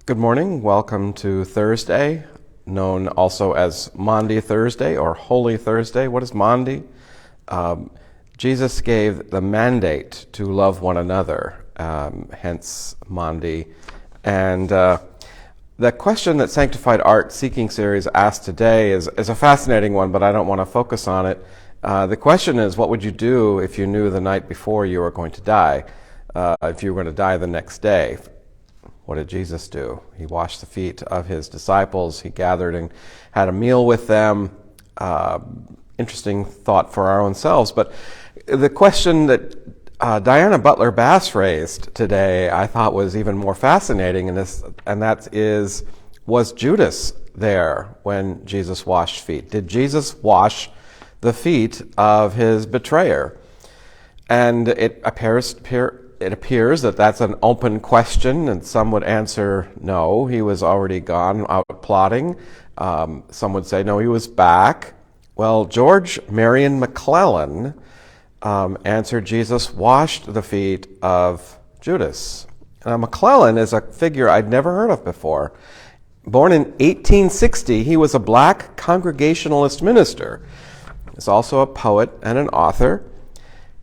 Good morning. Welcome to Thursday, known also as Maundy Thursday or Holy Thursday. What is Maundy? Jesus gave the mandate to love one another, hence Maundy. And the question that Sanctified Art Seeking Series asked today is a fascinating one, but I don't want to focus on it. The question is, what would you do if you knew the night before you were going to die, if you were going to die the next day? What did Jesus do? He washed the feet of his disciples. He gathered and had a meal with them. Interesting thought for our own selves. But the question that Diana Butler Bass raised today, I thought was even more fascinating, and that is, was Judas there when Jesus washed feet? Did Jesus wash the feet of his betrayer? And it appears that that's an open question, and some would answer no, he was already gone out plotting. Some would say no, he was back. Well, George Marion McClellan answered Jesus washed the feet of Judas. Now, McClellan is a figure I'd never heard of before. Born in 1860, he was a black Congregationalist minister. He's also a poet and an author.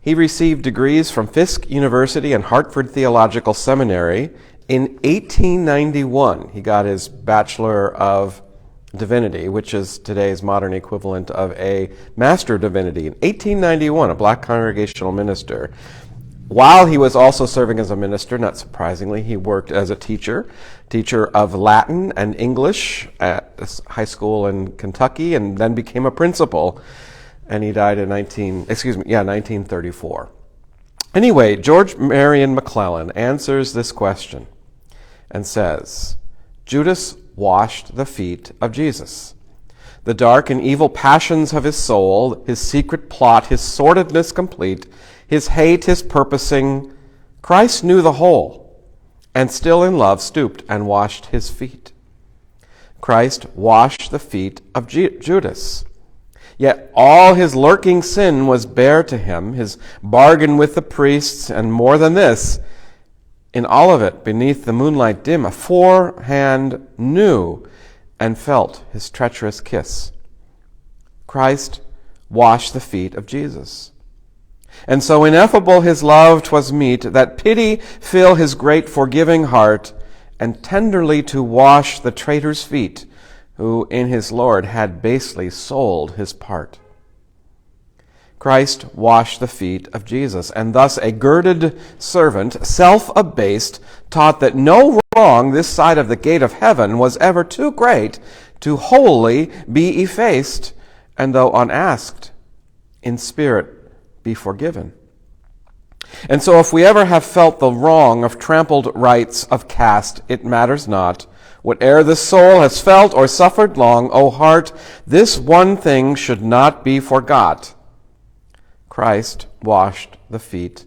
He received degrees from Fisk University and Hartford Theological Seminary. In 1891, he got his Bachelor of Divinity, which is today's modern equivalent of a Master of Divinity. In 1891, a black Congregational minister. While he was also serving as a minister, not surprisingly, he worked as a teacher of Latin and English at a high school in Kentucky, and then became a principal. And he died in 1934. Anyway, George Marion McClellan answers this question and says, Judas washed the feet of Jesus. The dark and evil passions of his soul, his secret plot, his sordidness complete, his hate, his purposing, Christ knew the whole, and still in love stooped and washed his feet. Christ washed the feet of Judas. Yet all his lurking sin was bare to him, his bargain with the priests, and more than this, in all of it, beneath the moonlight dim, aforehand knew and felt his treacherous kiss. Christ washed the feet of Jesus. And so ineffable his love 'twas meet, that pity fill his great forgiving heart, and tenderly to wash the traitor's feet, who in his Lord had basely sold his part. Christ washed the feet of Jesus, and thus a girded servant, self-abased, taught that no wrong this side of the gate of heaven was ever too great to wholly be effaced, and though unasked, in spirit be forgiven. And so if we ever have felt the wrong of trampled rights of caste, it matters not. Whate'er the soul has felt or suffered long, O heart, this one thing should not be forgot. Christ washed the feet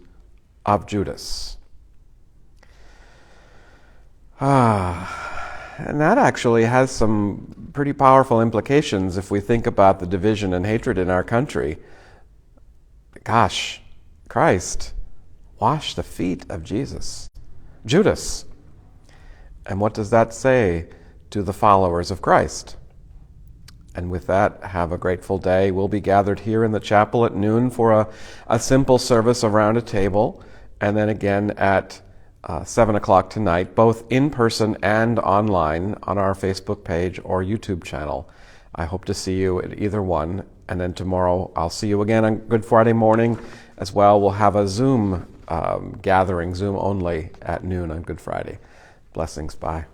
of Judas. And that actually has some pretty powerful implications if we think about the division and hatred in our country. Gosh, Christ washed the feet of Judas. And what does that say to the followers of Christ? And with that, have a grateful day. We'll be gathered here in the chapel at noon for a simple service around a table, and then again at 7 o'clock tonight, both in person and online on our Facebook page or YouTube channel. I hope to see you at either one. And then tomorrow I'll see you again on Good Friday morning as well. We'll have a Zoom gathering, Zoom only, at noon on Good Friday. Blessings. Bye.